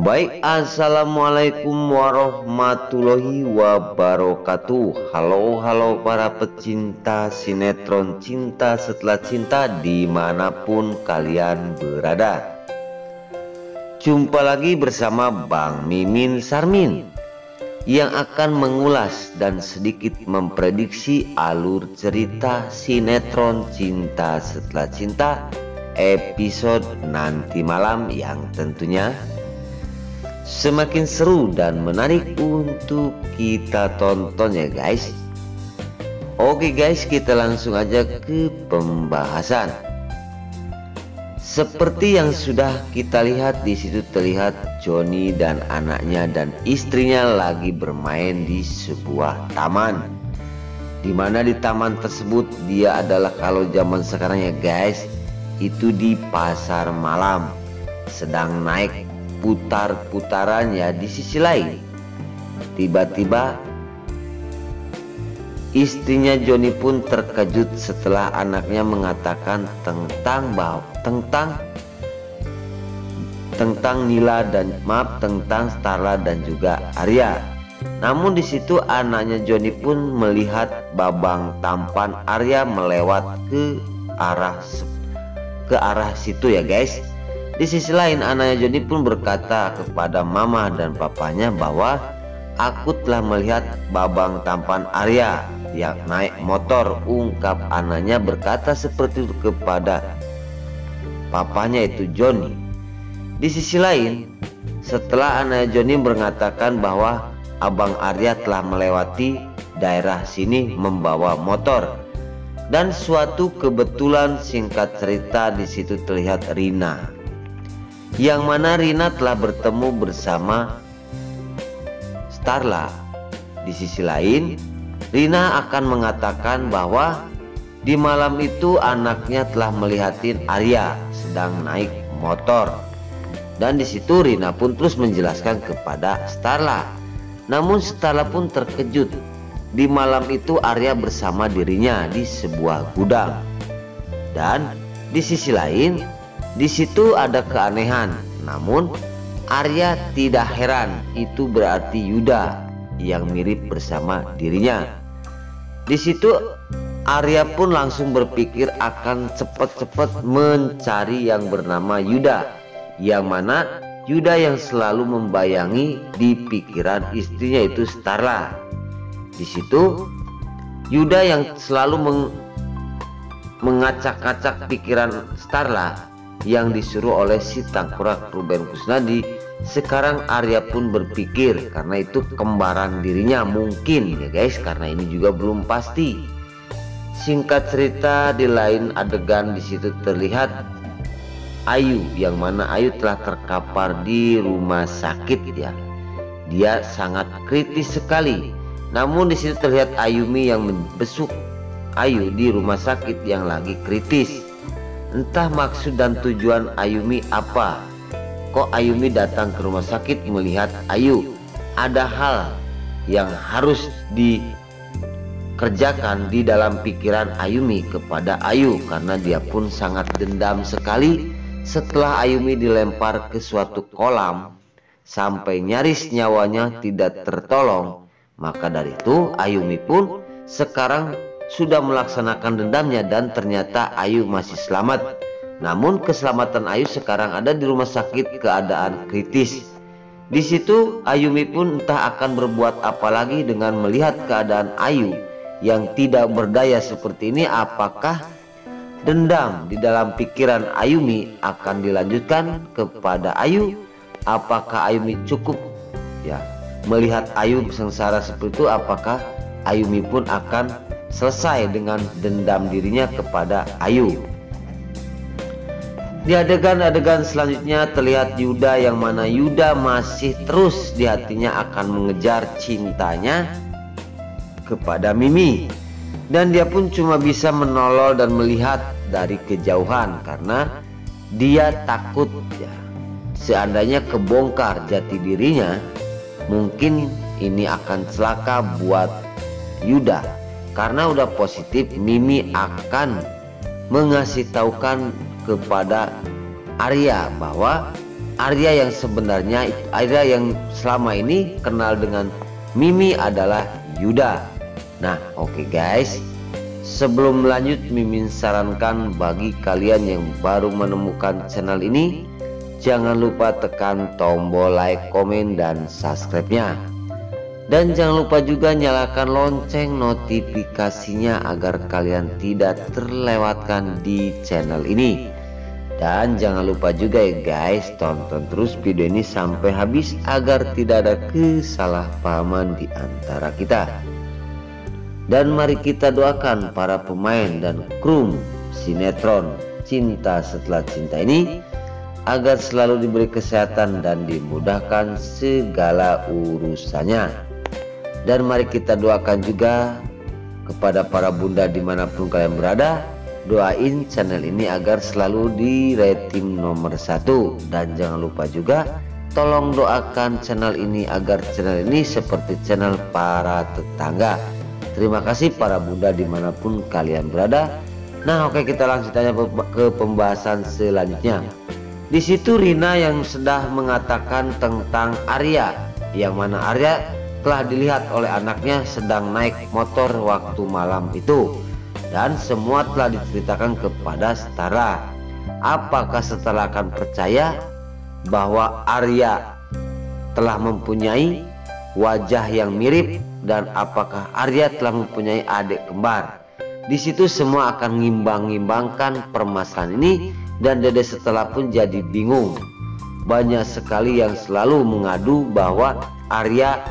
Baik, assalamualaikum warahmatullahi wabarakatuh. Halo para pecinta sinetron Cinta Setelah Cinta dimanapun kalian berada. Jumpa lagi bersama Bang Mimin Sarmin yang akan mengulas dan sedikit memprediksi alur cerita sinetron Cinta Setelah Cinta episode nanti malam, yang tentunya semakin seru dan menarik untuk kita tonton ya guys. Oke guys, kita langsung aja ke pembahasan. Seperti yang sudah kita lihat, di situ terlihat Johnny dan anaknya dan istrinya lagi bermain di sebuah taman. Dimana di taman tersebut dia adalah, kalau zaman sekarang ya guys, itu di pasar malam, sedang naik putar-putaran ya. Di sisi lain tiba-tiba istrinya Johnny pun terkejut setelah anaknya mengatakan tentang Nila dan tentang Starla dan juga Arya. Namun di situ anaknya Johnny pun melihat babang tampan Arya melewat ke arah situ ya guys. Di sisi lain anaknya Johnny pun berkata kepada mama dan papanya bahwa aku telah melihat babang tampan Arya yang naik motor. Ungkap anaknya berkata seperti itu kepada papanya, itu Johnny. Di sisi lain, setelah anaknya Johnny mengatakan bahwa abang Arya telah melewati daerah sini membawa motor, dan suatu kebetulan singkat cerita di situ terlihat Rina, yang mana Rina telah bertemu bersama Starla. Di sisi lain, Rina akan mengatakan bahwa di malam itu anaknya telah melihatin Arya sedang naik motor. Dan di situ Rina pun terus menjelaskan kepada Starla. Namun Starla pun terkejut. Di malam itu Arya bersama dirinya di sebuah gudang. Dan di sisi lain, di situ ada keanehan. Namun Arya tidak heran, itu berarti Yuda yang mirip bersama dirinya. Di situ Arya pun langsung berpikir akan cepat-cepat mencari yang bernama Yuda, yang mana Yuda yang selalu membayangi di pikiran istrinya itu Starla. Di situ Yuda yang selalu mengacak-acak pikiran Starla yang disuruh oleh si tengkorak Ruben Kusnadi. Sekarang Arya pun berpikir karena itu kembaran dirinya mungkin ya guys, karena ini juga belum pasti. Singkat cerita, di lain adegan di situ terlihat Ayu, yang mana Ayu telah terkapar di rumah sakit ya. Dia sangat kritis sekali. Namun di situ terlihat Ayumi yang membesuk Ayu di rumah sakit yang lagi kritis. Entah maksud dan tujuan Ayumi apa. Kok Ayumi datang ke rumah sakit melihat Ayu? Ada hal yang harus dikerjakan di dalam pikiran Ayumi kepada Ayu, karena dia pun sangat dendam sekali setelah Ayumi dilempar ke suatu kolam sampai nyaris nyawanya tidak tertolong. Maka dari itu Ayumi pun sekarang sudah melaksanakan dendamnya dan ternyata Ayu masih selamat. Namun keselamatan Ayu sekarang ada di rumah sakit keadaan kritis. Di situ Ayumi pun entah akan berbuat apa lagi dengan melihat keadaan Ayu yang tidak berdaya seperti ini. Apakah dendam di dalam pikiran Ayumi akan dilanjutkan kepada Ayu? Apakah Ayumi cukup ya melihat Ayu sengsara seperti itu? Apakah Ayumi pun akan selesai dengan dendam dirinya kepada Ayu? Di adegan-adegan selanjutnya terlihat Yuda, yang mana Yuda masih terus di hatinya akan mengejar cintanya kepada Mimi, dan dia pun cuma bisa menolol dan melihat dari kejauhan karena dia takut ya, seandainya kebongkar jati dirinya, mungkin ini akan celaka buat Yuda. Karena udah positif Mimi akan mengasih taukan kepada Arya bahwa Arya yang sebenarnya, Arya yang selama ini kenal dengan Mimi adalah Yuda. Nah, oke guys, sebelum lanjut, Mimin sarankan bagi kalian yang baru menemukan channel ini, jangan lupa tekan tombol like, komen, dan subscribe-nya. Dan jangan lupa juga nyalakan lonceng notifikasinya agar kalian tidak terlewatkan di channel ini. Dan jangan lupa juga ya guys, tonton terus video ini sampai habis agar tidak ada kesalahpahaman di antara kita. Dan mari kita doakan para pemain dan kru sinetron Cinta Setelah Cinta ini agar selalu diberi kesehatan dan dimudahkan segala urusannya. Dan mari kita doakan juga kepada para bunda dimanapun kalian berada, doain channel ini agar selalu di rating nomor 1. Dan jangan lupa juga tolong doakan channel ini agar channel ini seperti channel para tetangga. Terima kasih para bunda dimanapun kalian berada. Nah oke, kita langsung tanya ke pembahasan selanjutnya. Di situ Rina yang sedang mengatakan tentang Arya, yang mana Arya telah dilihat oleh anaknya sedang naik motor waktu malam itu, dan semua telah diceritakan kepada Setara. Apakah Setara akan percaya bahwa Arya telah mempunyai wajah yang mirip, dan apakah Arya telah mempunyai adik kembar? Di situ semua akan ngimbang-ngimbangkan permasalahan ini, dan Dede Setara pun jadi bingung. Banyak sekali yang selalu mengadu bahwa Arya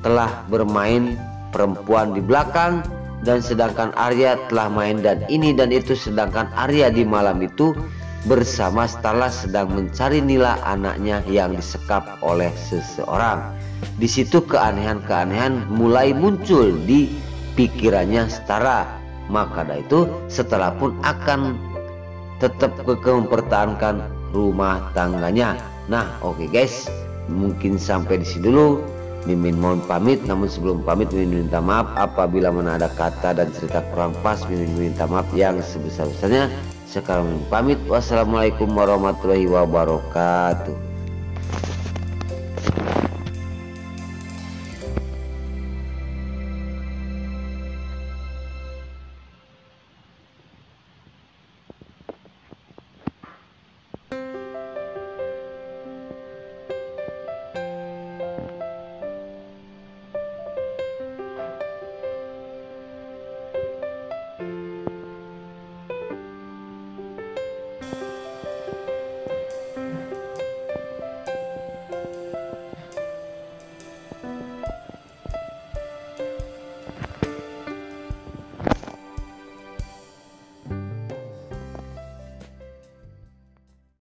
telah bermain perempuan di belakang, dan sedangkan Arya telah main dan ini dan itu, sedangkan Arya di malam itu bersama Starla sedang mencari Nila, anaknya yang disekap oleh seseorang. Di situ keanehan-keanehan mulai muncul di pikirannya Starla. Maka dari itu Starla pun akan tetap mempertahankan rumah tangganya. Nah oke guys, mungkin sampai di sini dulu. Mimin mohon pamit, namun sebelum pamit Mimin minta maaf apabila mana ada kata dan cerita kurang pas. Mimin minta maaf yang sebesar-besarnya. Sekarang Mimin pamit. Wassalamualaikum warahmatullahi wabarakatuh.